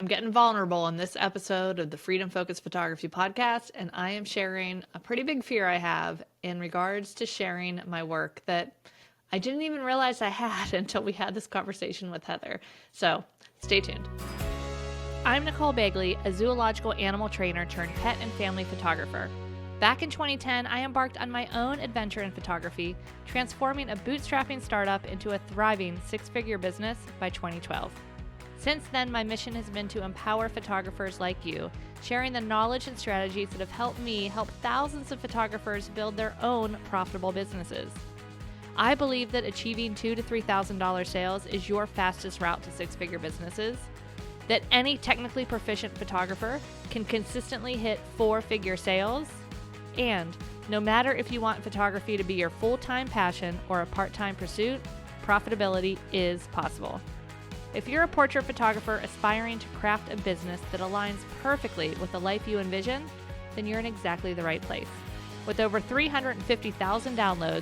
getting vulnerable in this episode of the Freedom Focused Photography Podcast, and I am sharing a pretty big fear I have in regards to sharing my work that I didn't even realize I had until we had this conversation with Heather. So stay tuned. I'm Nicole Begley, a zoological animal trainer turned pet and family photographer. Back in 2010, I embarked on my own adventure in photography, transforming a bootstrapping startup into a thriving six-figure business by 2012. Since then, my mission has been to empower photographers like you, sharing the knowledge and strategies that have helped me help thousands of photographers build their own profitable businesses. I believe that achieving $2,000 to $3,000 sales is your fastest route to six-figure businesses, that any technically proficient photographer can consistently hit four-figure sales, and no matter if you want photography to be your full-time passion or a part-time pursuit, profitability is possible. If you're a portrait photographer aspiring to craft a business that aligns perfectly with the life you envision, then you're in exactly the right place. With over 350,000 downloads,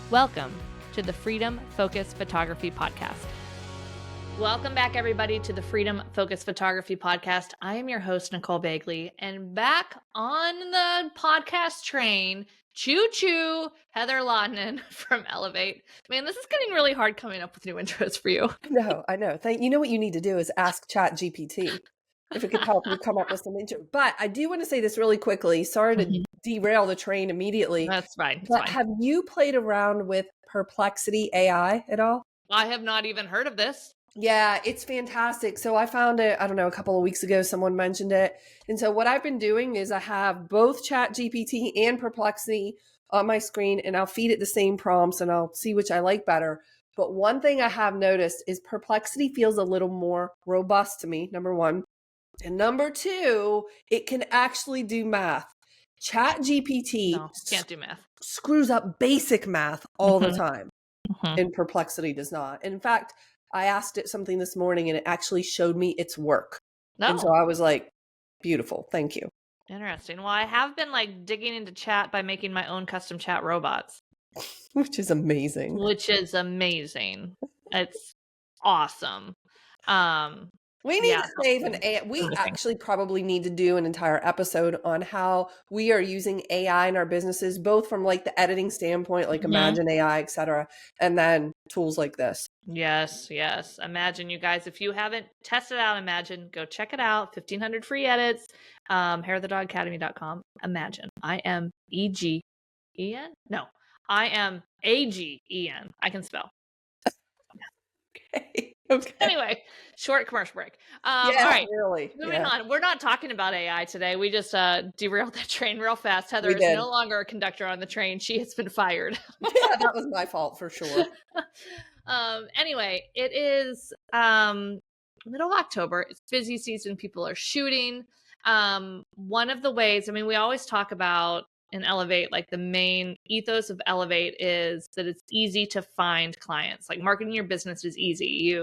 welcome to the Freedom Focused Photography Podcast. Welcome back, everybody, to the Freedom Focused Photography Podcast. I am your host, Nicole Begley, and back on the podcast train, choo-choo, Heather Lahtinen from Elevate. Man, this is getting really hard coming up with new intros for you. No, I know. You know what you need to do is ask ChatGPT if it could help you come up with some intro. But I do want to say this really quickly. Sorry to derail the train immediately. That's fine. But have you played around with Perplexity AI at all? I have not even heard of this. Yeah, it's fantastic. So I found it, I don't know, a couple of weeks ago, someone mentioned it. And so what I've been doing is I have both ChatGPT and Perplexity on my screen, and I'll feed it the same prompts and I'll see which I like better. But one thing I have noticed is Perplexity feels a little more robust to me, number one. And number two, it can actually do math. ChatGPT can't do math. Screws up basic math all the time. And Perplexity does not. In fact, I asked it something this morning and it actually showed me its work. No. And so I was like, beautiful. Thank you. Interesting. Well, I have been digging into chat by making my own custom chat robots. Which is amazing. It's awesome. We need to save an AI. We actually probably need to do an entire episode on how we are using AI in our businesses, both from the editing standpoint, Imagine AI, et cetera, and then tools like this. Yes. Imagine, you guys, if you haven't tested out Imagine, go check it out. 1,500 free edits. hairofthedogacademy.com. Imagine. I am E-G-E-N? No, I am A-G-E-N. I can spell. Okay. Anyway, short commercial break. All right. Really. Moving on. We're not talking about AI today. We just derailed that train real fast. Heather is no longer a conductor on the train. She has been fired. Yeah, that was my fault for sure. Anyway, it is middle of October. It's busy season. People are shooting. One of the ways, we always talk about in Elevate, the main ethos of Elevate is that it's easy to find clients. Marketing your business is easy.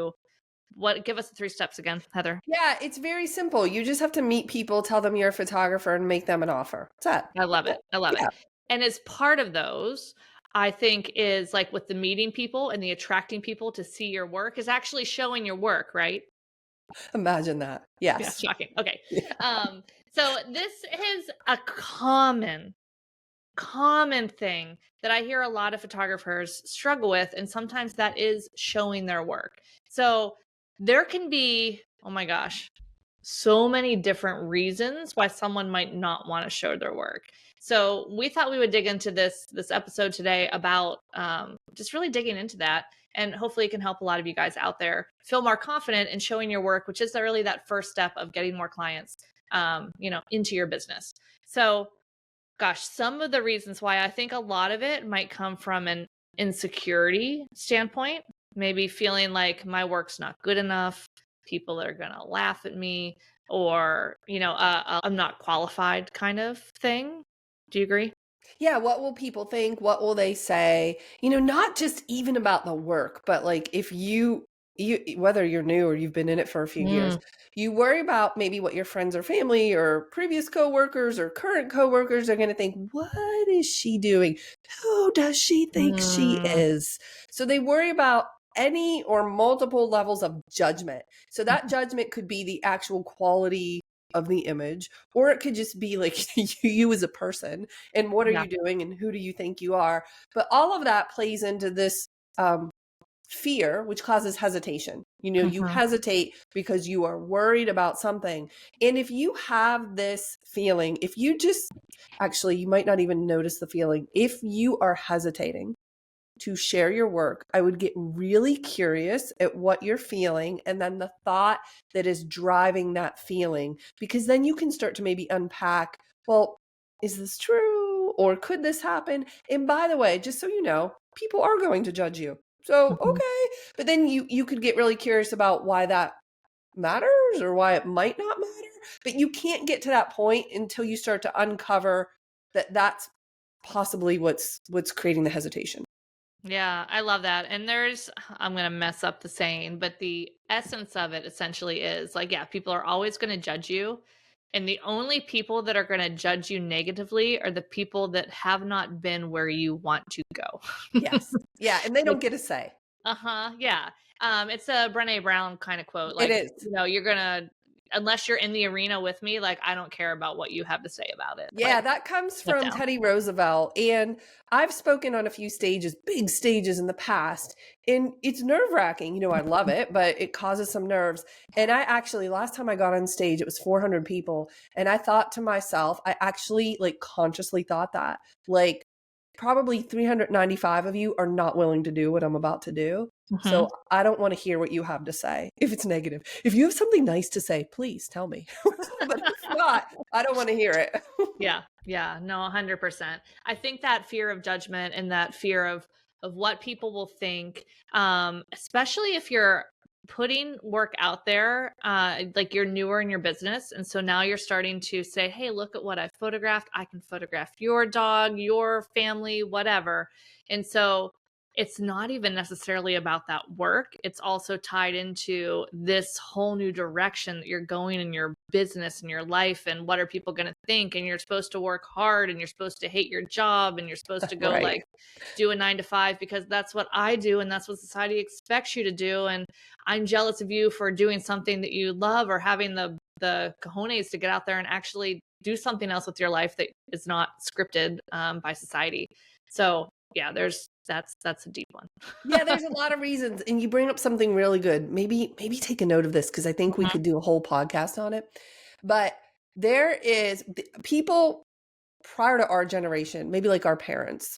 Give us the 3 steps again, Heather. Yeah, it's very simple. You just have to meet people, tell them you're a photographer, and make them an offer. That's it. I love it. And as part of those, I think is with the meeting people and the attracting people to see your work is actually showing your work, right? Imagine that. Yes. Yeah, shocking. Okay. Yeah. So this is a common thing that I hear a lot of photographers struggle with, and sometimes that is showing their work. So there can be, oh my gosh, so many different reasons why someone might not want to show their work. So we thought we would dig into this episode today about just really digging into that, and hopefully it can help a lot of you guys out there feel more confident in showing your work, which is really that first step of getting more clients into your business. So gosh, some of the reasons why I think a lot of it might come from an insecurity standpoint, maybe feeling like my work's not good enough, people are going to laugh at me, or, I'm not qualified kind of thing. Do you agree? Yeah. What will people think? What will they say? Not just even about the work, but if you whether you're new or you've been in it for a few years, you worry about maybe what your friends or family or previous coworkers or current coworkers are going to think. What is she doing? Who does she think she is? So they worry about any or multiple levels of judgment. So that judgment could be the actual quality of the image, or it could just be like you as a person and what are Yeah. you doing and who do you think you are. But all of that plays into this fear, which causes hesitation. You hesitate because you are worried about something. And if you have this feeling, if you just actually, you might not even notice the feeling. If you are hesitating to share your work, I would get really curious at what you're feeling and then the thought that is driving that feeling, because then you can start to maybe unpack, well, is this true? Or could this happen? And by the way, just so you know, people are going to judge you. So, okay. But then you could get really curious about why that matters or why it might not matter. But you can't get to that point until you start to uncover that that's possibly what's creating the hesitation. Yeah, I love that. And I'm going to mess up the saying, but the essence of it essentially is like, yeah, people are always going to judge you. And the only people that are going to judge you negatively are the people that have not been where you want to go. Yes. Yeah. And they Like, don't get a say. yeah. It's a Brené Brown kind of quote. It Like, is. you're going to, unless you're in the arena with me, like, I don't care about what you have to say about it. Yeah, Like, that comes shut from down. Teddy Roosevelt. And I've spoken on a few stages, big stages in the past. And it's nerve wracking. I love it, but it causes some nerves. And I actually, last time I got on stage, it was 400 people. And I thought to myself, I actually like consciously thought that, like, probably 395 of you are not willing to do what I'm about to do. So I don't want to hear what you have to say if it's negative. If you have something nice to say, please tell me. But if not, I don't want to hear it. Yeah. Yeah. No, 100%. I think that fear of judgment and that fear of what people will think, especially if you're putting work out there, like you're newer in your business. And so now you're starting to say, hey, look at what I photographed. I can photograph your dog, your family, whatever. And so it's not even necessarily about that work. It's also tied into this whole new direction that you're going in your business and your life. And what are people going to think? And you're supposed to work hard and you're supposed to hate your job and you're supposed to go Right. like do a 9 to 5 because that's what I do and that's what society expects you to do. And I'm jealous of you for doing something that you love or having the cojones to get out there and actually do something else with your life that is not scripted by society. So yeah, that's a deep one. Yeah, there's a lot of reasons. And you bring up something really good. Maybe take a note of this because I think we Mhm. could do a whole podcast on it. But there is people prior to our generation, maybe like our parents,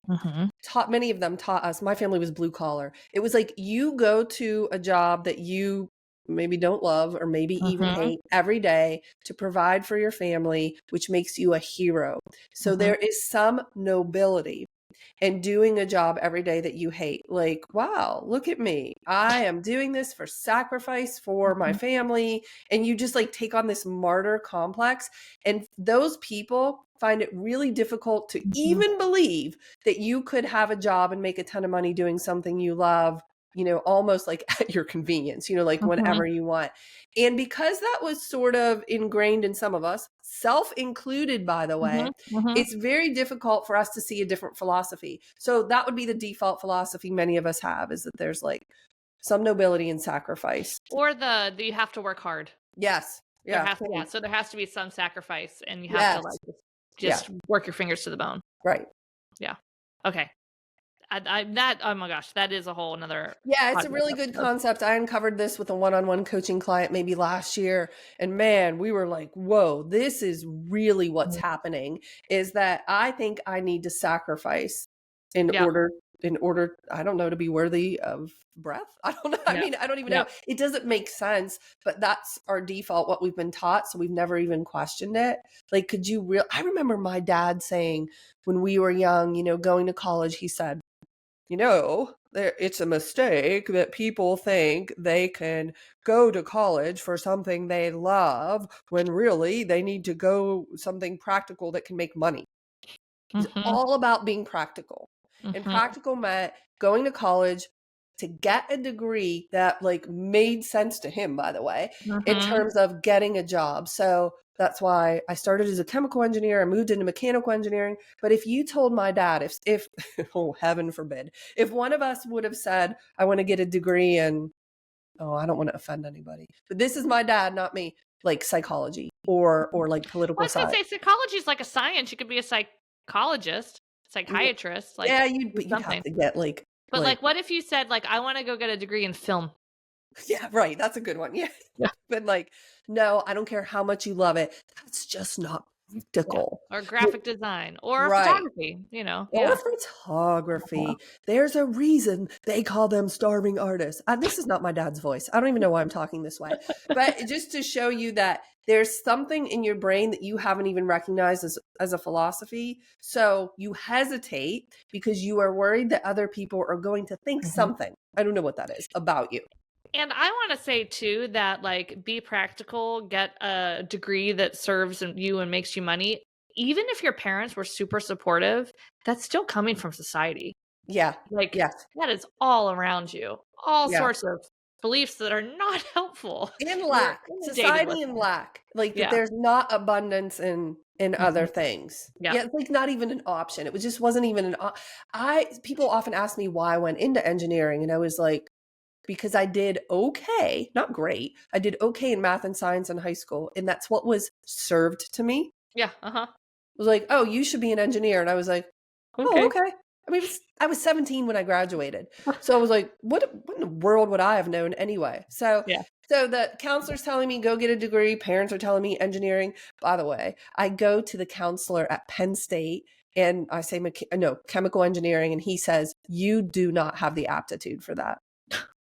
many of them taught us, my family was blue collar. It was like you go to a job that you maybe don't love or maybe even Mhm. hate every day to provide for your family, which makes you a hero. So Mhm. there is some nobility and doing a job every day that you hate. Like, wow, look at me. I am doing this for sacrifice for my Mhm. family. And you just like take on this martyr complex. And those people find it really difficult to Mhm. even believe that you could have a job and make a ton of money doing something you love, almost like at your convenience, like Mhm. whenever you want. And because that was sort of ingrained in some of us, self included, by the way, Mhm. Mhm. it's very difficult for us to see a different philosophy. So that would be the default philosophy many of us have, is that there's like some nobility in sacrifice. Or the you have to work hard. Yes. There Yeah. has to, yeah, so there has to be some sacrifice and you have to Yes. like Yeah. just work your fingers to the bone. Right. Yeah. Okay. That, oh my gosh, that is a whole another Yeah, it's a podcast really good episode. concept. I uncovered this with a one-on-one coaching client maybe last year. And man, we were like, whoa, this is really what's happening, is that I think I need to sacrifice in Yeah. order I don't know, to be worthy of breath. I don't know. I Yeah. mean, I don't even Yeah. know. It doesn't make sense, but that's our default, what we've been taught. So we've never even questioned it. Like, I remember my dad saying when we were young, going to college, he said, it's a mistake that people think they can go to college for something they love when really they need to go something practical that can make money. It's Mhm. all about being practical. And Mhm. practical meant going to college, to get a degree that like made sense to him, by the way, in Mm-hmm. terms of getting a job. So that's why I started as a chemical engineer. I moved into mechanical engineering. But if you told my dad, if oh, heaven forbid, if one of us would have said, I want to get a degree in, oh, I don't want to offend anybody, but this is my dad, not me, like psychology or like Well, I political was gonna science. say psychology is like a science. You could be a psychologist, psychiatrist, like Yeah, do but you'd have something. to get But like, what if you said like, I want to go get a degree in film? yeah, right. That's a good one. Yeah. Yeah. But like, no, I don't care how much you love it. That's just not Yeah. practical. Or graphic design or Right. photography, Or Yeah. photography. There's a reason they call them starving artists. This is not my dad's voice. I don't even know why I'm talking this way. But just to show you that there's something in your brain that you haven't even recognized as a philosophy. So you hesitate because you are worried that other people are going to think something. I don't know what that is about you. And I want to say too that like be practical, get a degree that serves you and makes you money. Even if your parents were super supportive, that's still coming from society. Yeah. Like Yes. that is all around you. All Yeah. sorts of beliefs that are not helpful. In We're lack, inundated with society in them. lack, like that Yeah. there's not abundance in other Mhm. things. Yeah. Yeah, it's like not even an option. It was just wasn't even an I people often ask me why I went into engineering, and I was like, because I did okay, not great. I did okay in math and science in high school, and that's what was served to me. Yeah. Uh-huh. It was like, "Oh, you should be an engineer." And I was like, "Oh, Okay. okay." I mean, I was 17 when I graduated. So I was like, what in the world would I have known anyway? So Yeah. the counselor's telling me go get a degree, parents are telling me engineering. By the way, I go to the counselor at Penn State and I say no, chemical engineering, and he says, "You do not have the aptitude for that."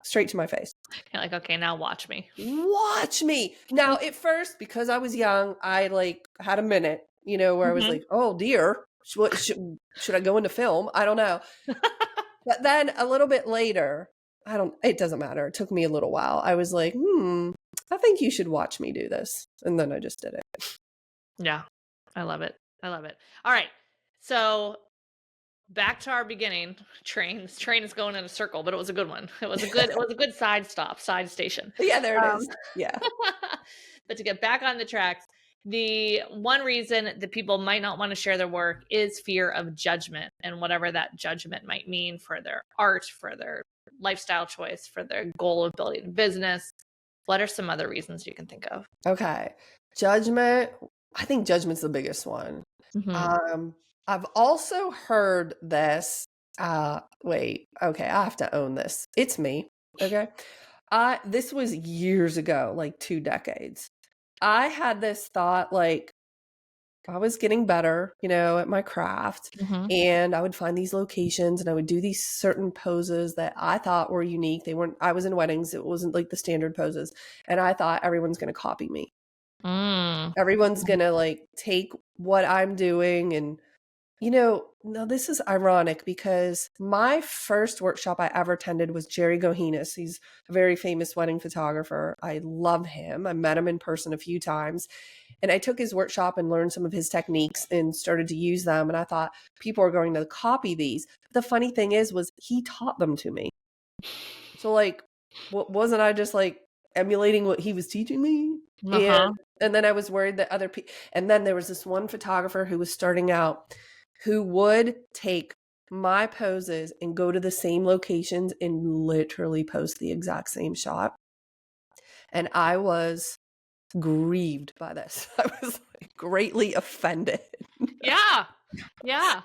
Straight to my face. You're like, okay, now watch me. Watch me. Now, at first, because I was young, I like had a minute, where I was like, "Oh dear, should I go into film?" I don't know. But then a little bit later, it doesn't matter. It took me a little while. I was like, I think you should watch me do this. And then I just did it. Yeah. I love it. I love it. All right. So back to our beginning train. This train is going in a circle, but it was a good one. It was a good side stop, side station. Yeah, there it is. Yeah. But to get back on the tracks, the one reason that people might not want to share their work is fear of judgment and whatever that judgment might mean for their art, for their lifestyle choice, for their goal of building a business. What are some other reasons you can think of? Okay. Judgment. I think judgment's the biggest one. I've also heard this. Wait, okay, I have to own this. It's me. Okay. This was years ago, like 2 decades. I had this thought, like, I was getting better, at my craft, and I would find these locations and I would do these certain poses that I thought were unique. I was in weddings. It wasn't like the standard poses. And I thought everyone's going to copy me. Everyone's going to like take what I'm doing. And, now this is ironic because my first workshop I ever attended was Jerry Gohinas. He's a very famous wedding photographer. I love him. I met him in person a few times. And I took his workshop and learned some of his techniques and started to use them. And I thought people are going to copy these. But the funny thing was he taught them to me. So like, wasn't I just like emulating what he was teaching me? And then I was worried that other people, and then there was this one photographer who was starting out who would take my poses and go to the same locations and literally post the exact same shot. And I was grieved by this. I was like, greatly offended. Yeah. Yeah.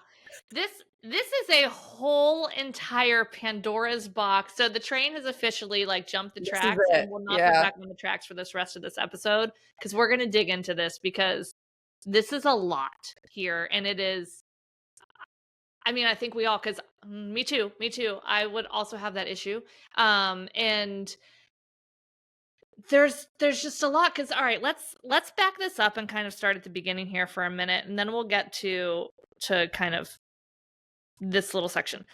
This is a whole entire Pandora's box. So the train has officially like jumped the tracks and will not be back on the tracks for this rest of this episode because we're going to dig into this because this is a lot here and it is I think we all cuz me too. I would also have that issue. And there's just a lot cuz all right, let's back this up and kind of start at the beginning here for a minute and then we'll get to kind of this little section.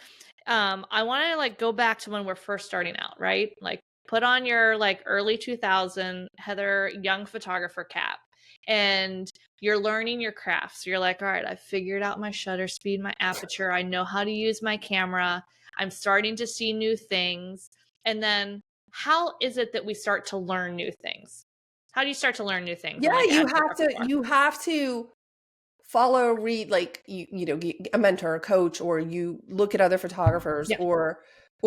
I want to like go back to when we're first starting out, right? Like put on your like early 2000 Heather young photographer cap and you're learning your craft. So you're like, all right, I figured out my shutter speed, my aperture. I know how to use my camera. I'm starting to see new things. And then how is it that we start to learn new things? How do you start to learn new things and Yeah, like you add to your have to repertoire? you have to follow, read, like you know, get a mentor, a coach, or you look at other photographers, Yeah. or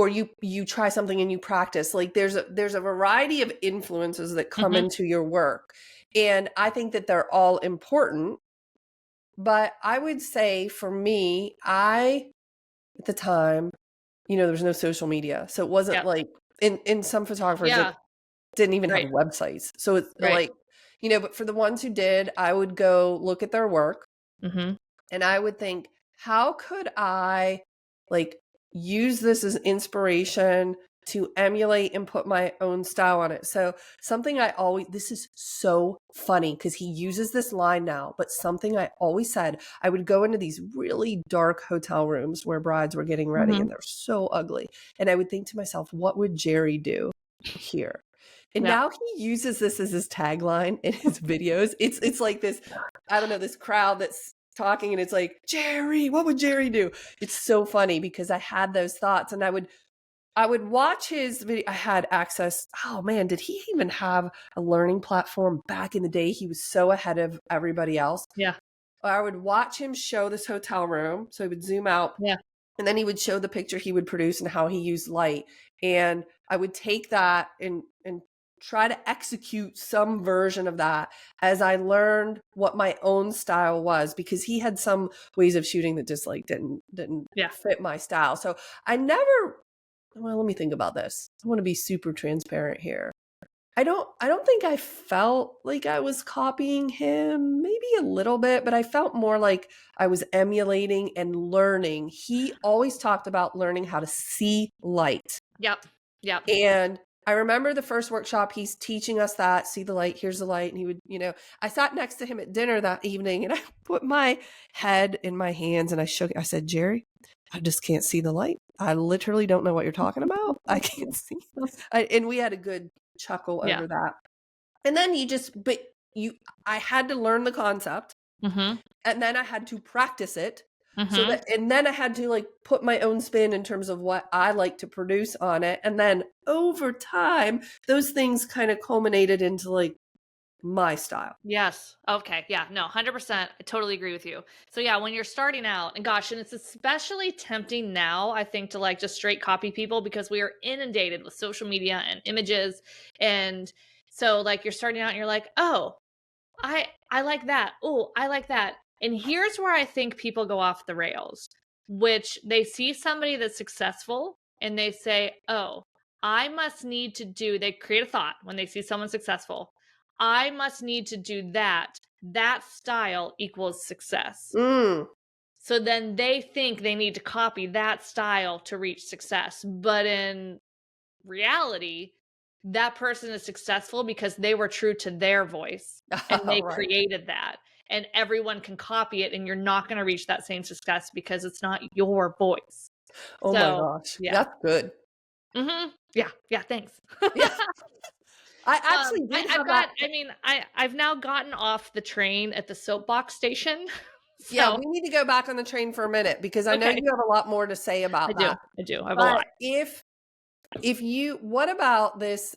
you try something and you practice. Like there's a variety of influences that come Mm-hmm. into your work. And I think that they're all important. But I would say for me, at the time, you know, there was no social media. So it wasn't Yeah. like in some photographers that Yeah. didn't even have Right. websites. So it's Right. like, you know, but for the ones who did, I would go look at their work Mm-hmm. and I would think, how could I like use this as inspiration to emulate and put my own style on it? So something I always, this is so funny because he uses this line now, but something I always said, I would go into these really dark hotel rooms where brides were getting ready Mm-hmm. and they're so ugly. And I would think to myself, what would Jerry do here? And Yeah. now he uses this as his tagline in his videos. It's like this, I don't know, this crowd that's talking and it's like, Jerry, what would Jerry do? It's so funny because I had those thoughts and I would watch his video. I had access. Oh man, did he even have a learning platform back in the day? He was so ahead of everybody else. Yeah. I would watch him show this hotel room. So he would zoom out Yeah. and then he would show the picture he would produce and how he used light. And I would take that and try to execute some version of that as I learned what my own style was, because he had some ways of shooting that just like didn't Yeah. fit my style. So I never, well, let me think about this. I want to be super transparent here. I don't think I felt like I was copying him, maybe a little bit, but I felt more like I was emulating and learning. He always talked about learning how to see light. Yep. Yep. And I remember the first workshop, he's teaching us that, see the light, here's the light. And he would, you know, I sat next to him at dinner that evening and I put my head in my hands and I shook it. I said, Jerry, I just can't see the light. I literally don't know what you're talking about. I can't see. And we had a good chuckle Yeah. over that. And then I had to learn the concept Mm-hmm. and then I had to practice it. So Mm-hmm. that, and then I had to like put my own spin in terms of what I like to produce on it. And then over time, those things kind of culminated into like my style. Yes. Okay. Yeah. No, 100%. I totally agree with you. So yeah, when you're starting out, and gosh, and it's especially tempting now, I think, to like just straight copy people because we are inundated with social media and images. And so like you're starting out and you're like, oh, I like that. Oh, I like that. And here's where I think people go off the rails, which they see somebody that's successful and they say, "Oh, I must need to do," they create a thought when they see someone successful. I must need to do that. That style equals success. Mm. So then they think they need to copy that style to reach success. But in reality, that person is successful because they were true to their voice and they Right. created that. And everyone can copy it, and you're not going to reach that same success because it's not your voice. Oh my So, gosh. yeah. That's good. Yeah. Yeah. Thanks. Yeah. I actually did I've have that. got, I mean, I've now gotten off the train at the soapbox station. Yeah, So, we need to go back on the train for a minute because I know okay. you have a lot more to say I about do. that. I do. I have a But lot. if you, what about this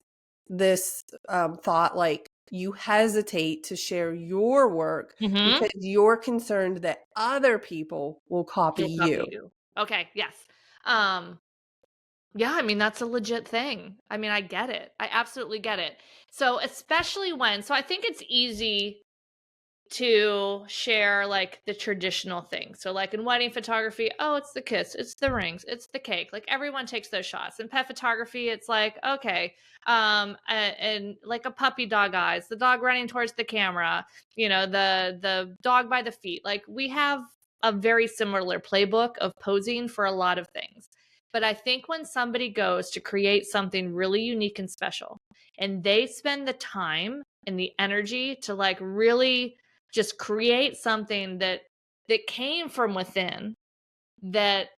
thought, like you hesitate to share your work Mm-hmm. because you're concerned that other people will copy You'll you? copy you. Okay. Yes. Um, Yeah, I mean, that's a legit thing. I mean, I get it. I absolutely get it. So, especially so I think it's easy to share like the traditional thing. So, like in wedding photography, oh, it's the kiss, it's the rings, it's the cake. Like everyone takes those shots. In pet photography, it's like, okay, and like a puppy dog eyes, the dog running towards the camera, the dog by the feet. Like we have a very similar playbook of posing for a lot of things. But I think when somebody goes to create something really unique and special, and they spend the time and the energy to like really just create something that came from within, that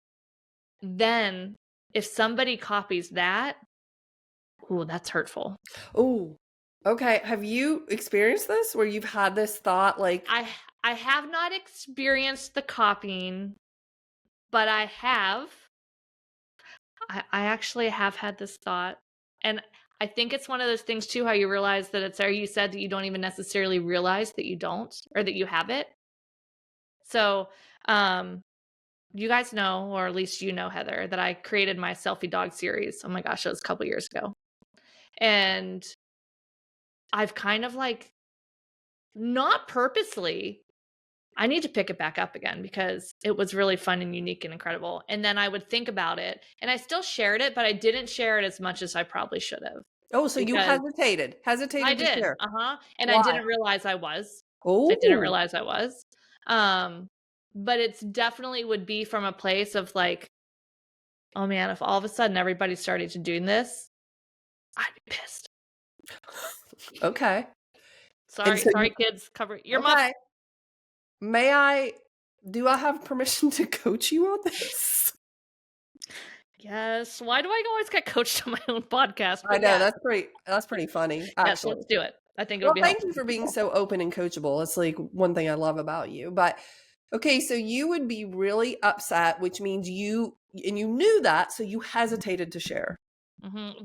then if somebody copies that, ooh, that's hurtful. Oh, okay. Have you experienced this where you've had this thought like, I have not experienced the copying, but I have I actually have had this thought, and I think it's one of those things too, how you realize that it's there. You said that you don't even necessarily realize that you don't, or that you have it. So, um, you guys know, or at least you know, Heather, that I created my selfie dog series. Oh my gosh, it was a couple years ago. And I've kind of like, not purposely, I need to pick it back up again because it was really fun and unique and incredible. And then I would think about it, and I still shared it, but I didn't share it as much as I probably should have, Oh, so you because I hesitated to did. share. And I Why? didn't realize I was. I didn't Oh, realize I was. Um, but it's definitely would be from a place of like, oh man, if all of a sudden everybody started to doing this, I'd be pissed. okay. And Sorry, so sorry, you, kids. Cover your muff. okay. Do I have permission to coach you on this? Yes. Why do I always get coached on my own podcast? I But know yes, that's pretty funny, yes, actually. let's do it. I think it would Well, be thank helpful you for for being people. so open and coachable. It's like one thing I love about you. But okay, so you would be really upset, which means you knew that, so you hesitated to share.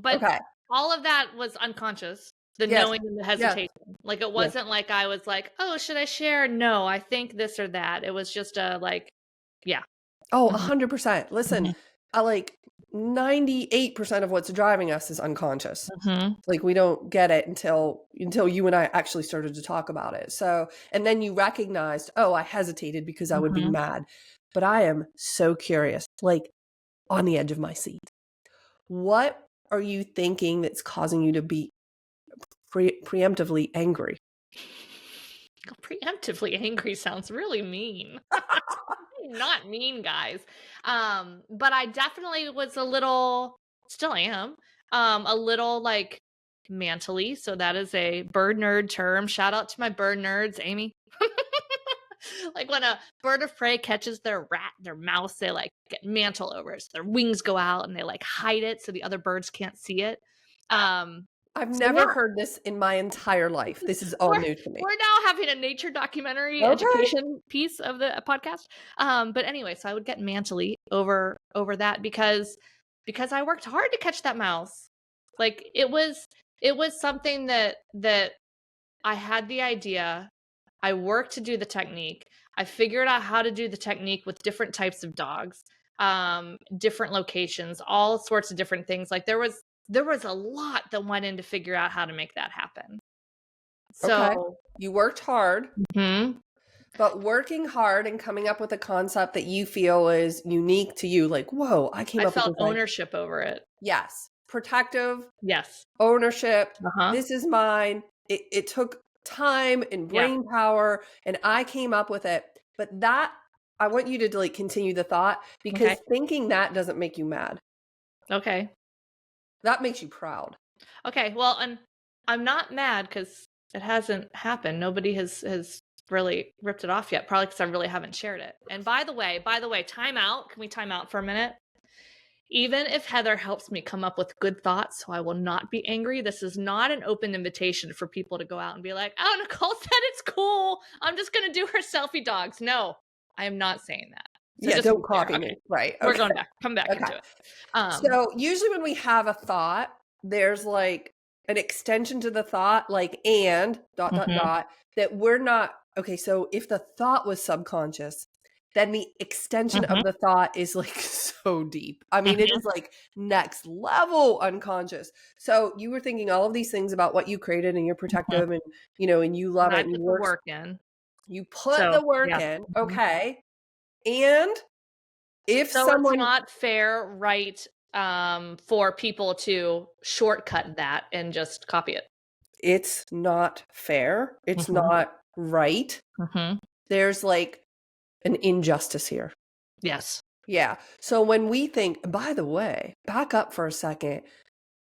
But Okay. all of that was unconscious. The Yes. knowing and the Yes. hesitation. Like it Yes. wasn't like I was like, oh, should I share? No, I think this or that. It was just a like, yeah. Oh, Mhm, 100%. Listen, mhm, I like 98% of what's driving us is unconscious. mhm, Like we don't get it until you and I actually started to talk about it. So, and then you recognized, oh, I hesitated because I would be mhm. mad. But I am so curious, like on the edge of my seat. What are you thinking that's causing you to be preemptively angry? Preemptively angry sounds really mean. Not mean, guys. But I definitely was a little, still am, a little like mantly. So that is a bird nerd term. Shout out to my bird nerds, Amy. Like when a bird of prey catches their rat, their mouse, they like get mantle over it. So their wings go out and they like hide it so the other birds can't see it. Um, I've so never heard this in my entire life. This is all we're new to me. we're now having a nature documentary Okay. education piece of the podcast. But anyway, so I would get mantly over that because I worked hard to catch that mouse. Like it was something that I had the idea. I worked to do the technique. I figured out how to do the technique with different types of dogs, different locations, all sorts of different things. Like there was a lot that went in to figure out how to make that happen. Okay. So, You worked hard, mhm, but working hard and coming up with a concept that you feel is unique to you, like, whoa, I came I up with felt this idea. ownership over it. Yes. Protective, Yes. ownership. Uh-huh. This is mine. It took time and Yeah. brain power, and I came up with it. But that, I want you to like continue the thought because Okay. thinking that doesn't make you mad. Okay. That makes you proud. Okay. Well, and I'm not mad because it hasn't happened. Nobody has really ripped it off yet. Probably because I really haven't shared it. And by the way, time out. Can we time out for a minute? Even if Heather helps me come up with good thoughts, so I will not be angry, this is not an open invitation for people to go out and be like, oh, Nicole said it's cool. I'm just going to do her selfie dogs. No, I am not saying that. So Yeah, just to be don't clear. copy Okay. me. Right. We're Okay. going back. Come back Okay. into it. So usually when we have a thought, there's like an extension to the thought, like and dot dot mhm, dot, that we're not okay. So if the thought was subconscious, then the extension mhm, of the thought is like so deep. I mean, it mhm, is like next level unconscious. So you were thinking all of these things about what you created and you're mhm. protective and and you love And it I and put you the work, work in. you put So, the work yeah. in. Mhm. Okay. And if So it's someone not fair, right, for people to shortcut that and just copy it. it's not fair, it's Mhm, not right. mhm. There's like an injustice here. Yes. Yeah. So when we think, by the way, back up for a second,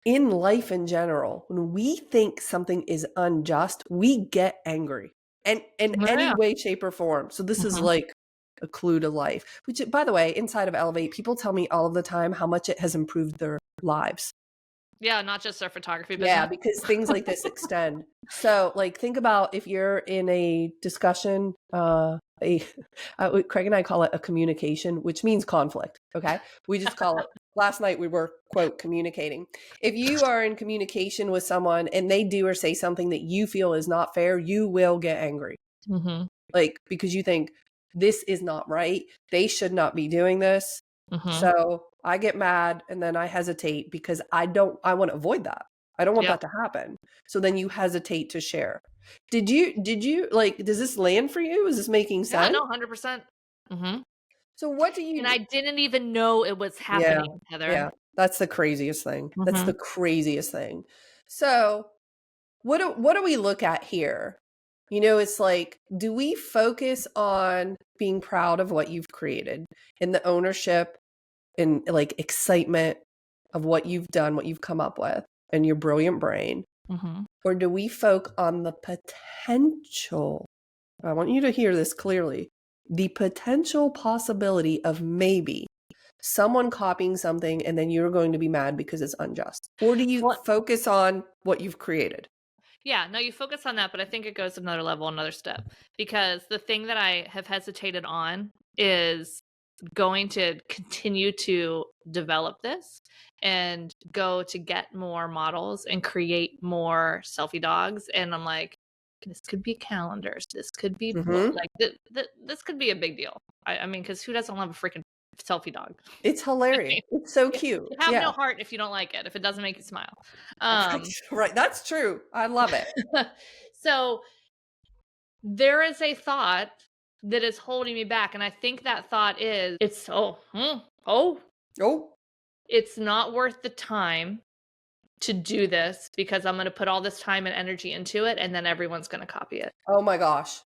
in life in general, when we think something is unjust, we get angry and in any Yeah. way, shape, or form. So this is Mhm. like a clue to life, which, by the way, inside of Elevate, people tell me all of the time how much it has improved their lives. Yeah, not just their photography Yeah, business. because things like this extend. So, like, think about if you're in a discussion, Craig and I call it a communication, which means conflict. Okay, we just call it last night we were, quote, communicating. If you are in communication with someone and they do or say something that you feel is not fair, you will get angry. Mm-hmm. Like, because you think this is not right. They should not be doing this. Mm-hmm. So I get mad and then I hesitate because I want to avoid that. I don't want Yep. that to happen. So then you hesitate to share. Did you like, does this land for you? Is this making Yeah, sense? no, 100%. Mm-hmm. So what do And you I didn't even know it was Yeah. happening, Heather. Yeah. That's the craziest thing. That's Mm-hmm. the craziest thing. So what do we look at here? It's like, do we focus on being proud of what you've created and the ownership and like excitement of what you've done, what you've come up with and your brilliant brain? Mm-hmm. Or do we focus on the potential? I want you to hear this clearly. The potential possibility of maybe someone copying something and then you're going to be mad because it's unjust. Or do you Well, focus on what you've created? yeah, no, you focus on that, but I think it goes another level, another step. Because the thing that I have hesitated on is going to continue to develop this and go to get more models and create more selfie dogs. And I'm like, this could be calendars. This could be Mm-hmm. like this could be a big deal. I mean, because who doesn't love a freaking selfie dog? It's I hilarious. mean, It's so you cute. you have Yeah. no heart if you don't like it. If it doesn't make you smile. Right. Right. That's true. I love it. So there is a thought that is holding me back, and I think that thought is it's Oh, it's not worth the time to do this because I'm going to put all this time and energy into it, and then everyone's going to copy it. oh my gosh.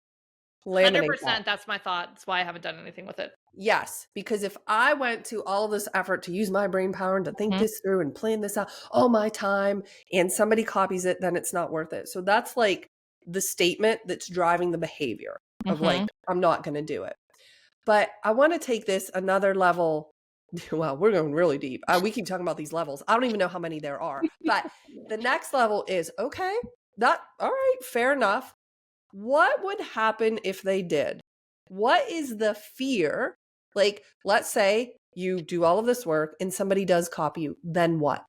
Laminate that. 100%. That's my thought. That's why I haven't done anything with it. Yes, because if I went to all this effort to use my brain power and to think Mhm. this through and plan this out, all my time, and somebody copies it, then it's not worth it. So that's like the statement that's driving the behavior of like, Mhm. I'm not going to do it. But I want to take this another level. Well, we're going really deep. We keep talking about these levels. I don't even know how many there are. But the next level is okay, all right, fair enough. What would happen if they did? What is the fear? Like, let's say you do all of this work and somebody does copy you, then what?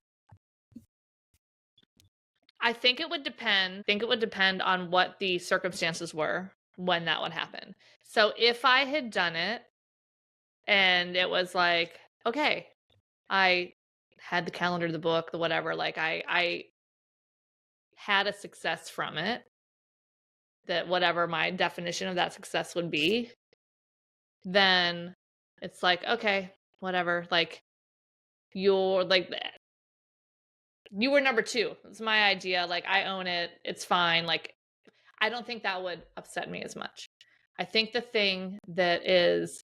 I think it would depend. I think it would depend on what the circumstances were when that would happen. So if I had done it and it was like, okay, I had the calendar, the book, the whatever, like I had a success from it, that whatever my definition of that success would be, then it's like, okay, whatever, like you're like you were number 2. It's my idea, like I own it. It's fine. Like I don't think that would upset me as much. I think the thing that is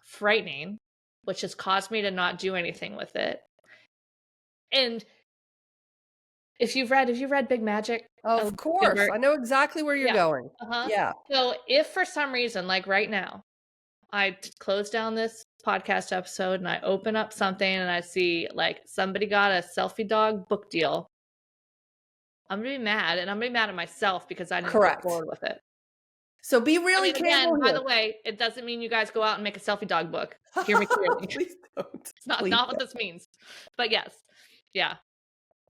frightening, which has caused me to not do anything with it. And if you've read Big Magic, Of Big course. Bird, I know exactly where you're yeah. going. Uh-huh. Yeah. So if for some reason, like right now, I close down this podcast episode and I open up something and I see like somebody got a selfie dog book deal, I'm gonna be mad, and I'm gonna be mad at myself because I didn't go Correct. forward with it. So be I really mean, careful again, by here. the way, it doesn't mean you guys go out and make a selfie dog book. Hear me clearly. Please don't. It's not Please what don't. this means. But yes. Yeah.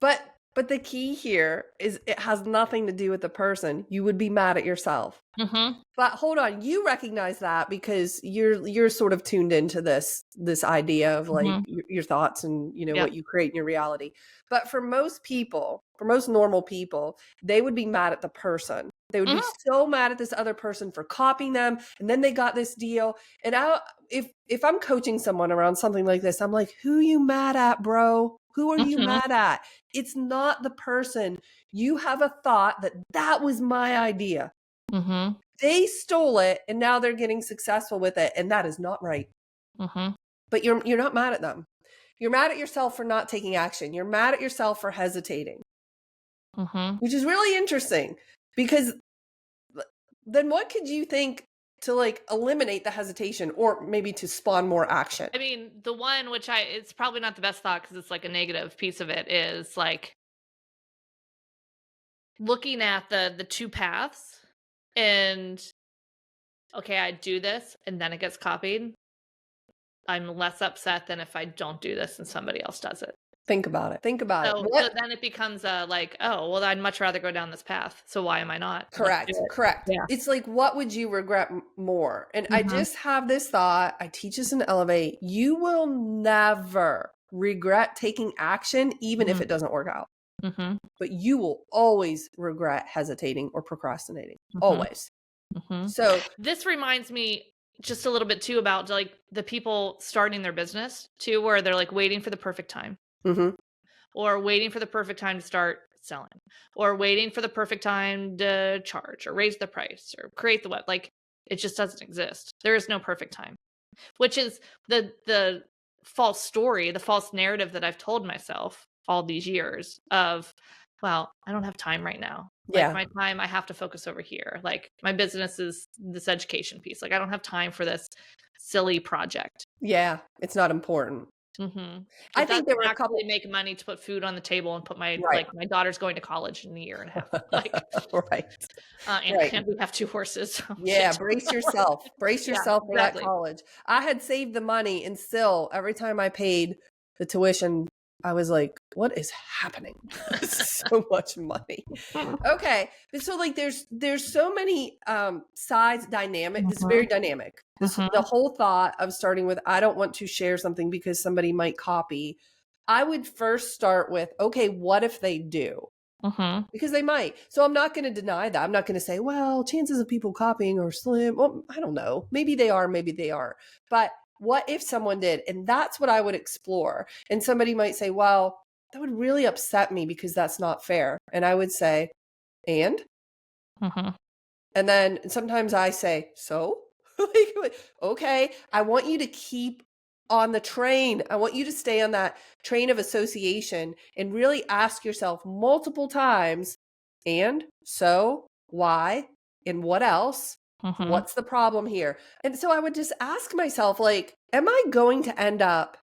But the key here is it has nothing to do with the person. You would be mad at yourself. Mm-hmm. But hold on, you recognize that because you're sort of tuned into this idea of like Mm-hmm. your thoughts and Yep. what you create in your reality. But for most people, for most normal people, they would be mad at the person. They would be so mad at this other person for copying them, and then they got this deal. And if I'm coaching someone around something like this, I'm like, who you mad at, bro? Who are you mad at? It's not the person. You have a thought that was my idea. Mm-hmm. They stole it and now they're getting successful with it, and that is not right. Mm-hmm. But you're not mad at them. You're mad at yourself for not taking action. You're mad at yourself for hesitating. Mm-hmm. Which is really interesting because then what could you think to like eliminate the hesitation or maybe to spawn more action? I mean, the one which it's probably not the best thought because it's like a negative piece of it is like looking at the 2 paths and okay, I do this and then it gets copied. I'm less upset than if I don't do this and somebody else does it. Think about it. Think about it. So What? then it becomes like, oh, well, I'd much rather go down this path. So why am I not? Let's do Correct. it. Correct. Yeah. It's like, what would you regret more? And I just have this thought. I teach this in Elevate. You will never regret taking action, even if it doesn't work out. Mm-hmm. But you will always regret hesitating or procrastinating. Always. So, This reminds me just a little bit too about like the people starting their business too, where they're like waiting for the perfect time or waiting for the perfect time to start selling or waiting for the perfect time to charge or raise the price or create the web. Like it just doesn't exist. There is no perfect time, which is the false story, the false narrative that I've told myself all these years of, well, I don't have time right now. Like yeah. my time, I have to focus over here. Like my business is this education piece. Like I don't have time for this silly project. Yeah. It's not important. Mm-hmm. I It think doesn't there were a couple. actually make money to put food on the table and put my Right. like my daughter's going to college in a year and a half. Like, Right. and we have 2 horses. So Yeah, shit. brace yourself. Brace Yeah, yourself for that exactly. college. I had saved the money and still every time I paid the tuition, I was like, what is happening? So much money. Okay. So like there's so many sides dynamic. It's very dynamic. The whole thought of starting with I don't want to share something because somebody might copy. I would first start with, okay, what if they do? Because they might. So I'm not going to deny that. I'm not going to say, well, chances of people copying are slim. Well, I don't know. Maybe they are, maybe they are. But what if someone did? And that's what I would explore. And somebody might say, well, that would really upset me because that's not fair. And I would say, and? And then sometimes I say, so? Like, okay, I want you to keep on the train. I want you to stay on that train of association and really ask yourself multiple times, and so, why, and what else? What's the problem here? And so I would just ask myself, like, am I going to end up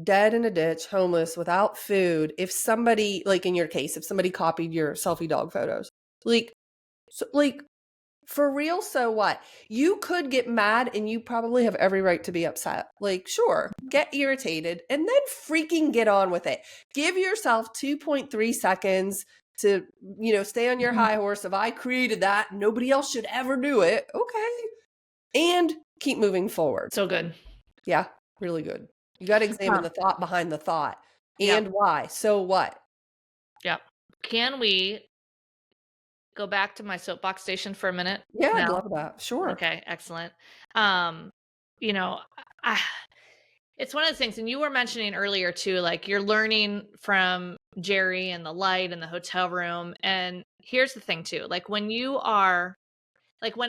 dead in a ditch, homeless, without food if somebody, like in your case, if somebody copied your selfie dog photos? Like, so, like, for real, so what? You could get mad and you probably have every right to be upset. Like, sure, get irritated and then freaking get on with it. Give yourself 2.3 seconds to, stay on your high horse of I created that. Nobody else should ever do it. Okay. And keep moving forward. So good. Yeah, really good. You got to examine the thought behind the thought and why. So what? Yep. Can we go back to my soapbox station for a minute? Yeah, I'd now? love that. Sure. Okay, excellent. You know, I, it's one of those things, and you were mentioning earlier too, like you're learning from Jerry and the light and the hotel room. And here's the thing too, like when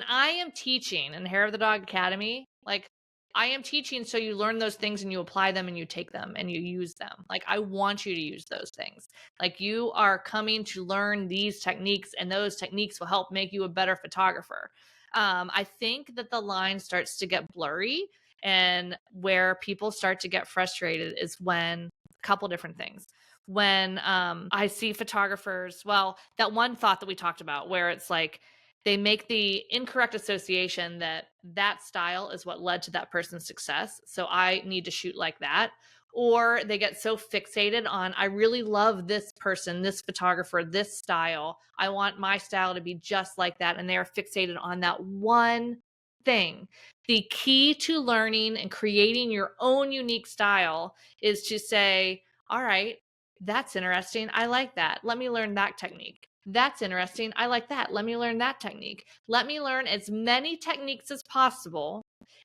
I am teaching in Hair of the Dog Academy, like I am teaching so you learn those things and you apply them and you take them and you use them. Like I want you to use those things. Like you are coming to learn these techniques and those techniques will help make you a better photographer. I think that the line starts to get blurry, and where people start to get frustrated is when a couple different things. When I see photographers, well, that one thought that we talked about where it's like, they make the incorrect association that that style is what led to that person's success. So I need to shoot like that. Or they get so fixated on, I really love this person, this photographer, this style. I want my style to be just like that. And they are fixated on that one thing. The key to learning and creating your own unique style is to say, all right, that's interesting. I like that. Let me learn that technique. That's interesting. I like that. Let me learn that technique. Let me learn as many techniques as possible.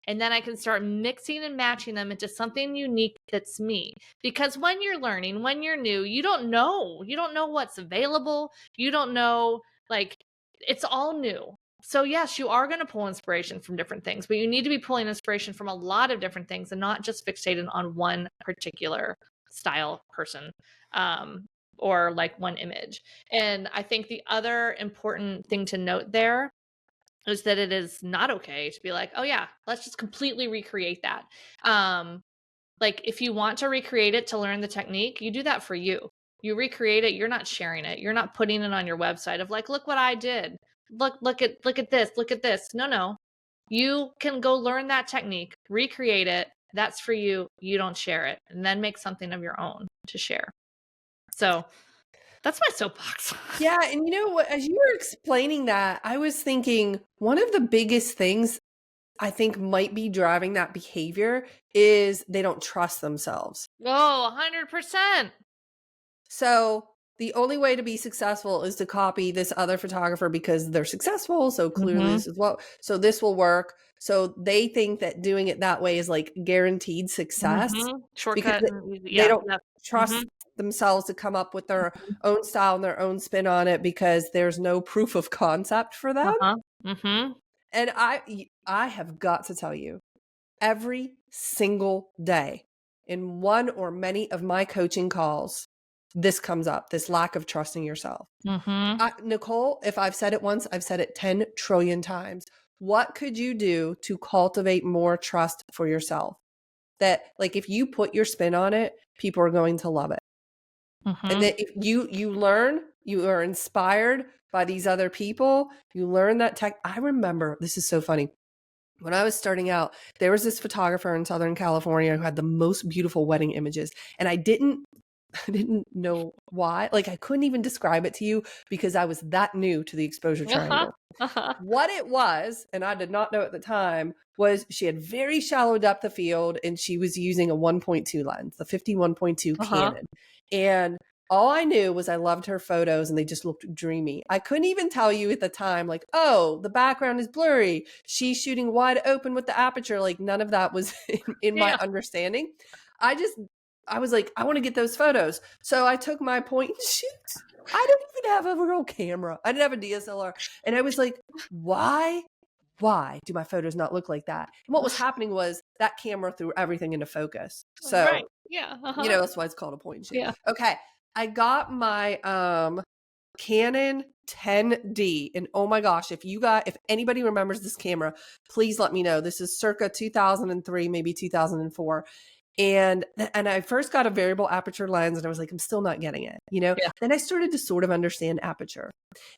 And then I can start mixing and matching them into something unique that's me. Because when you're learning, when you're new, you don't know. You don't know what's available. You don't know, like, it's all new. So yes, you are going to pull inspiration from different things, but you need to be pulling inspiration from a lot of different things and not just fixated on one particular style person. Or like one image. And I think the other important thing to note there is that it is not okay to be like, oh yeah, let's just completely recreate that. Like if you want to recreate it to learn the technique, you do that for you. You recreate it, you're not sharing it. You're not putting it on your website of like, look what I did. Look at this, look at this. No. You can go learn that technique, recreate it, That's for you. You don't share it. And then make something of your own to share. So that's my soapbox. Yeah, and you know what? As you were explaining that, I was thinking one of the biggest things I think might be driving that behavior is they don't trust themselves. Oh, 100%. So the only way to be successful is to copy this other photographer because they're successful. So clearly this is so this will work. So they think that doing it that way is like guaranteed success because Shortcut and easy. they Yeah. don't trust themselves to come up with their own style and their own spin on it because there's no proof of concept for them. And I have got to tell you, every single day in one or many of my coaching calls, this comes up, this lack of trusting yourself. Nicole, if I've said it once, I've said it 10 trillion times. What could you do to cultivate more trust for yourself? That like if you put your spin on it, people are going to love it. And that if you learn, you are inspired by these other people, you learn that tech. I remember, this is so funny. When I was starting out, there was this photographer in Southern California who had the most beautiful wedding images. And I didn't know why. Like I couldn't even describe it to you because I was that new to the exposure triangle. What it was, and I did not know at the time, was she had very shallow depth of field and she was using a 1.2 lens, the 51.2 Canon. And all I knew was I loved her photos and they just looked dreamy. I couldn't even tell you at the time, like, oh, the background is blurry. She's shooting wide open with the aperture. Like none of that was in my understanding. I was like, I want to get those photos. So I took my point and shoot. I don't even have a real camera. I didn't have a DSLR. And I was like, why do my photos not look like that? And what was happening was that camera threw everything into focus. So, you know, that's why it's called a point and shoot. Yeah. Okay. I got my Canon 10D. And oh my gosh, if anybody remembers this camera, please let me know. This is circa 2003, maybe 2004. And I first got a variable aperture lens and I was like, I'm still not getting it, you know? Then I started to sort of understand aperture.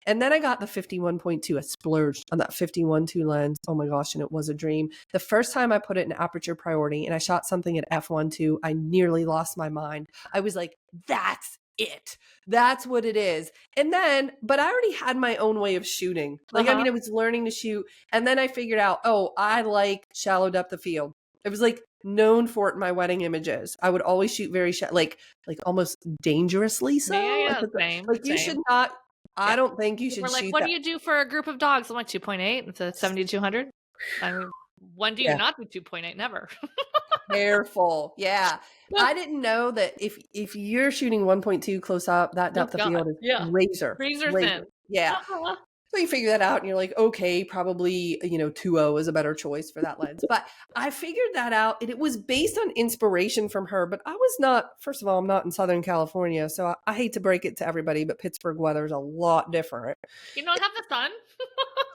And then I got the 51.2. I splurged on that 51.2 lens. Oh my gosh. And it was a dream. The first time I put it in aperture priority and I shot something at f1.2, I nearly lost my mind. I was like, that's it. That's what it is. And then, but I already had my own way of shooting. Like, I mean, I was learning to shoot. And then I figured out, oh, I like shallow depth of field. It was like known for it in my wedding images. I would always shoot very like almost dangerously so. Same. You should not. I don't think you should. We're like, shoot what that. do you do for a group of dogs? I'm like 2.8. It's a 70-200. I mean, when do you not do 2.8? Never. Careful. Yeah. I didn't know that if you're shooting 1.2 close up, that depth of field is razor thin. Yeah. So you figure that out and you're like, okay, probably, 2.0 is a better choice for that lens. But I figured that out and it was based on inspiration from her. But I was not, first of all, I'm not in Southern California. So I hate to break it to everybody, but Pittsburgh weather is a lot different. You don't have the sun?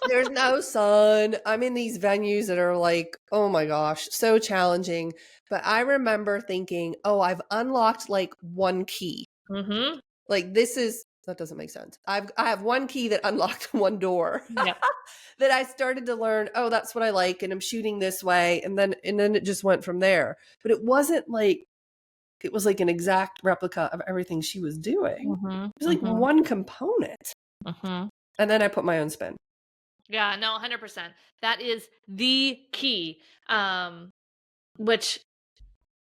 There's no sun. I'm in these venues that are like, oh my gosh, so challenging. But I remember thinking, oh, I've unlocked like one key. Like that doesn't make sense. I have one key that unlocked one door that I started to learn. Oh, that's what I like. And I'm shooting this way. And then it just went from there. But it wasn't like, it was like an exact replica of everything she was doing. It was like one component. And then I put my own spin. Yeah, no, 100%. That is the key. Which,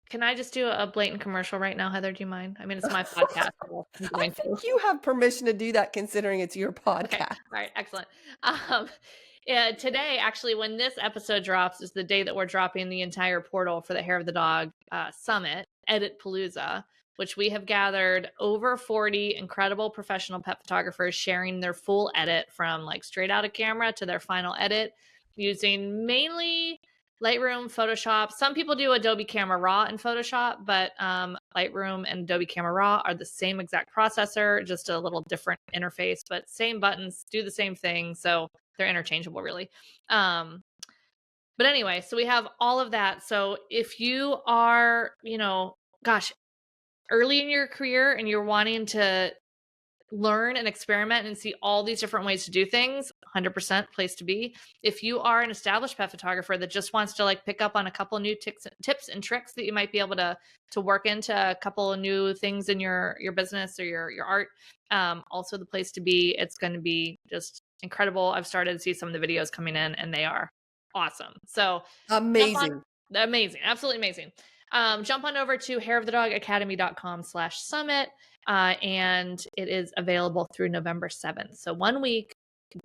can I just do a blatant commercial right now, Heather? Do you mind? I mean, it's my podcast. I think you have permission to do that considering it's your podcast. Okay. All right, excellent. Today, actually, when this episode drops, is the day that we're dropping the entire portal for the Hair of the Dog Summit, Edit Palooza, which we have gathered over 40 incredible professional pet photographers sharing their full edit from like straight out of camera to their final edit using mainly Lightroom, Photoshop. Some people do Adobe Camera Raw in Photoshop, but Lightroom and Adobe Camera Raw are the same exact processor, just a little different interface, but same buttons, do the same thing. So they're interchangeable, really. But anyway, so we have all of that. So if you are, early in your career and you're wanting to learn and experiment and see all these different ways to do things, 100% place to be. If you are an established pet photographer that just wants to like pick up on a couple new tips and tricks that you might be able to work into a couple of new things in your business or your art, also the place to be. It's going to be just incredible. I've started to see some of the videos coming in and they are awesome. So Amazing. amazing, absolutely amazing. Jump on over to hairofthedogacademy.com/summit. And it is available through November 7th. So 1 week,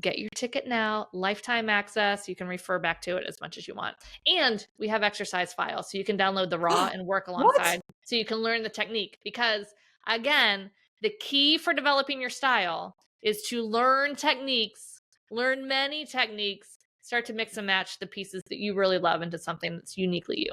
get your ticket now, lifetime access. You can refer back to it as much as you want. And we have exercise files, so you can download the raw and work alongside. So you can learn the technique, because again, the key for developing your style is to learn techniques, learn many techniques, start to mix and match the pieces that you really love into something that's uniquely you.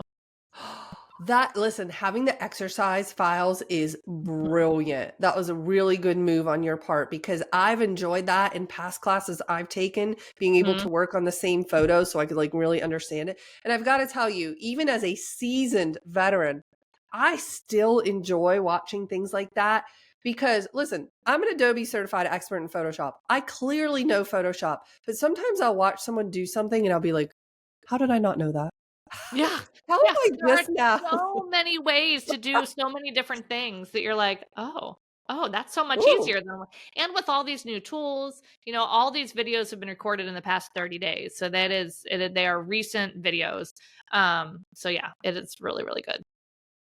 Listen, having the exercise files is brilliant. That was a really good move on your part, because I've enjoyed that in past classes I've taken, being able to work on the same photo so I could like really understand it. And I've got to tell you, even as a seasoned veteran, I still enjoy watching things like that, because listen, I'm an Adobe certified expert in Photoshop. I clearly know Photoshop, but sometimes I'll watch someone do something and I'll be like, how did I not know that? Yeah. How Yeah. am I There are just now? so many ways to do so many different things that you're like, oh, that's so much Ooh. easier than. And with all these new tools, all these videos have been recorded in the past 30 days. So they are recent videos. So yeah, it is really, really good.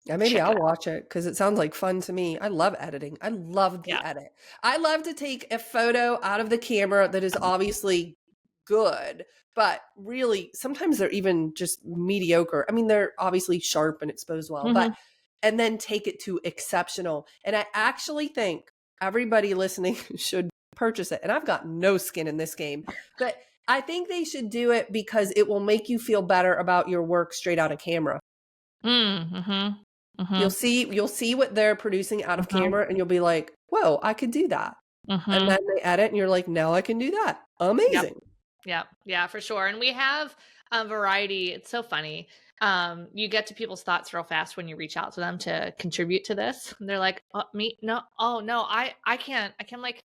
Yeah, maybe Check it I'll out. watch it because it sounds like fun to me. I love editing. I love the Yeah. edit. I love to take a photo out of the camera that is obviously good, but really sometimes they're even just mediocre. I mean, they're obviously sharp and exposed well, but and then take it to exceptional. And I actually think everybody listening should purchase it. And I've got no skin in this game, but I think they should do it because it will make you feel better about your work straight out of camera. You'll see what they're producing out of camera and you'll be like, whoa, I could do that. And then they edit and you're like, now I can do that. Amazing. Yep. Yeah, for sure. And we have a variety. It's so funny. You get to people's thoughts real fast when you reach out to them to contribute to this. And they're like, me? No. Oh, no, I can't. I can like,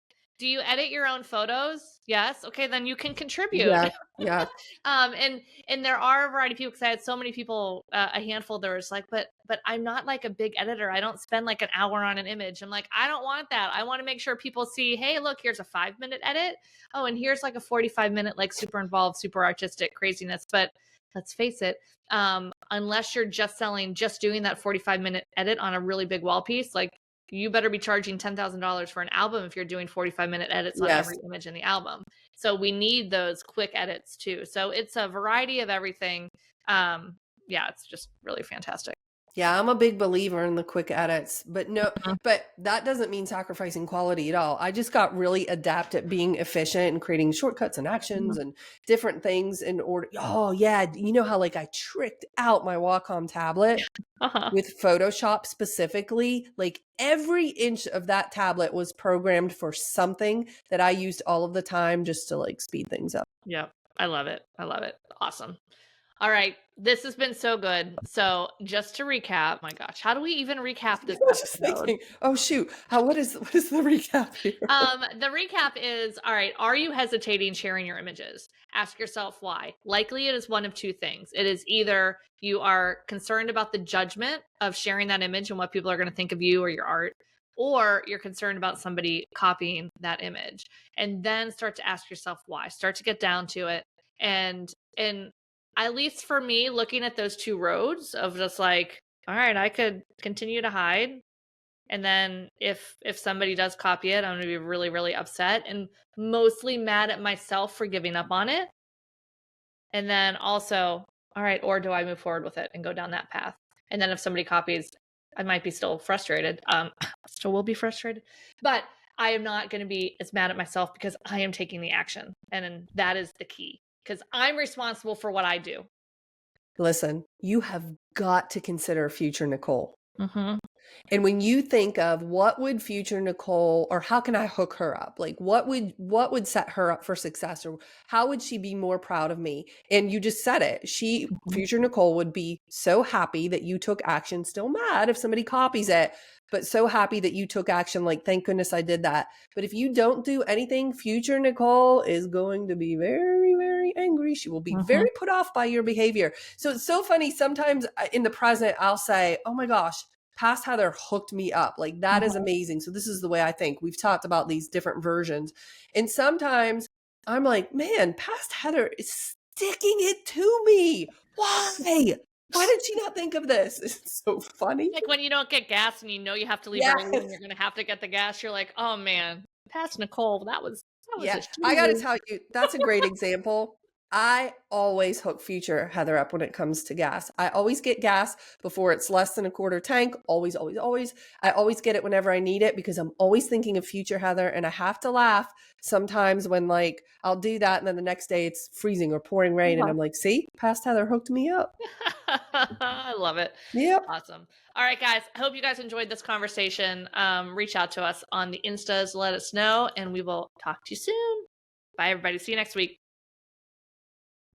do you edit your own photos? Yes. Okay, then you can contribute. Yeah. Yeah. And there are a variety of people, because I had so many people, a handful that was like, but I'm not like a big editor. I don't spend like an hour on an image. I'm like, I don't want that. I want to make sure people see, hey, look, here's a 5-minute edit. Oh, and here's like a 45-minute, like super involved, super artistic craziness. But let's face it, unless you're just doing that 45-minute edit on a really big wall piece, like you better be charging $10,000 for an album if you're doing 45-minute edits on every image in the album. So we need those quick edits too. So it's a variety of everything. Yeah, it's just really fantastic. Yeah, I'm a big believer in the quick edits, but but that doesn't mean sacrificing quality at all. I just got really adept at being efficient and creating shortcuts and actions and different things in order. Oh yeah, you know how like I tricked out my Wacom tablet with Photoshop specifically? Like every inch of that tablet was programmed for something that I used all of the time just to like speed things up. Yeah, I love it. I love it. Awesome. All right. This has been so good. So just to recap, my gosh, how do we even recap this I was just episode? thinking, oh shoot, what is the recap here? The recap is, all right, are you hesitating sharing your images? Ask yourself why. Likely it is one of two things. It is either you are concerned about the judgment of sharing that image and what people are going to think of you or your art, or you're concerned about somebody copying that image. And then start to ask yourself why. Start to get down to it. And at least for me, looking at those two roads of just like, all right, I could continue to hide. And then if somebody does copy it, I'm going to be really, really upset and mostly mad at myself for giving up on it. And then also, all right, or do I move forward with it and go down that path? And then if somebody copies, I might be still frustrated. Still will be frustrated, but I am not going to be as mad at myself because I am taking the action. And that is the key, because I'm responsible for what I do. Listen, you have got to consider future Nicole. And when you think of what would future Nicole, or how can I hook her up? Like what would set her up for success, or how would she be more proud of me? And you just said it. Future Nicole would be so happy that you took action, still mad if somebody copies it, but so happy that you took action. Like, thank goodness I did that. But if you don't do anything, future Nicole is going to be very, very angry. She will be very put off by your behavior. So it's so funny. Sometimes in the present, I'll say, oh my gosh, past Heather hooked me up. Like, that is amazing. So this is the way I think. We've talked about these different versions. And sometimes I'm like, man, past Heather is sticking it to me. Why? Why did she not think of this? It's so funny. Like when you don't get gas and you know you have to leave early and you're going to have to get the gas, you're like, oh man, past Nicole, that was Yeah, a I got to shitty tell you, that's a great example. I always hook future Heather up when it comes to gas. I always get gas before it's less than a quarter tank. Always, always, always. I always get it whenever I need it because I'm always thinking of future Heather. And I have to laugh sometimes when like I'll do that and then the next day it's freezing or pouring rain. And I'm like, see, past Heather hooked me up. I love it. Yep. Awesome. All right, guys. I hope you guys enjoyed this conversation. Reach out to us on the Instas, let us know, and we will talk to you soon. Bye, everybody. See you next week.